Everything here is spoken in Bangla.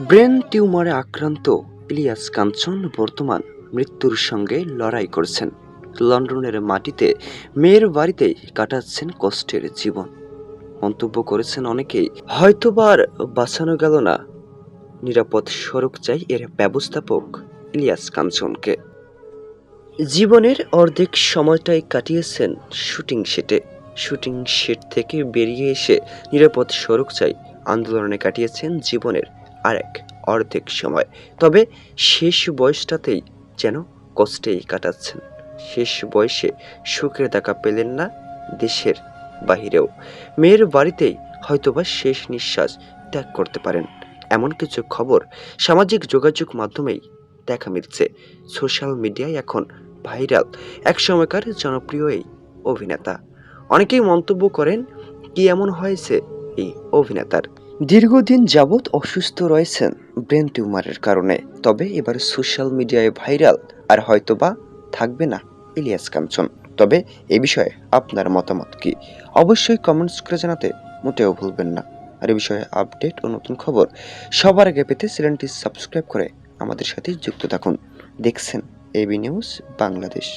ব্রেন টিউমারে আক্রান্ত ইলিয়াস কাঞ্চন বর্তমান মৃত্যুর সঙ্গে লড়াই করছেন। লন্ডনের মাটিতে মেয়ের বাড়িতেই কাটাচ্ছেন কষ্টের জীবন। মন্তব্য করেছেন অনেকেই, হয়তোবা আর বাঁচানো গেল না, নিরাপদ সড়ক চাই এর ব্যবস্থাপক ইলিয়াস কাঞ্চনকে। জীবনের অর্ধেক সময়টাই কাটিয়েছেন শুটিং সেটে। শুটিং সেট থেকে বেরিয়ে এসে নিরাপদ সড়ক চাই আন্দোলনে কাটিয়েছেন জীবনের আরেক অর্ধেক সময়। তবে শেষ বয়সটাতেই যেন কষ্টেই কাটাচ্ছেন। শেষ বয়সে সুখের দেখা পেলেন না দেশের বাহিরেও। মেয়ের বাড়িতেই হয়তোবা শেষ নিঃশ্বাস ত্যাগ করতে পারেন, এমন কিছু খবর সামাজিক যোগাযোগ মাধ্যমেই দেখা মিলছে। সোশ্যাল মিডিয়ায় এখন ভাইরাল এক সময়কার জনপ্রিয় এই অভিনেতা। অনেকেই মন্তব্য করেন, কি এমন হয়েছে এই অভিনেতার। দীর্ঘদিন যাবৎ অসুস্থ রয়েছেন ব্রেন টিউমারের কারণে। তবে এবার সোশ্যাল মিডিয়ায় ভাইরাল আর হয়তোবা থাকবে না ইলিয়াস কাঞ্চন। তবে এ বিষয়ে আপনার মতামত কি, অবশ্যই কমেন্টস করে জানাতে মোটেও ভুলবেন না। আর এ বিষয়ে আপডেট ও নতুন খবর সবার আগে পেতে চ্যানেলটি সাবস্ক্রাইব করে আমাদের সাথে যুক্ত থাকুন। দেখছেন এবি নিউজ বাংলাদেশ।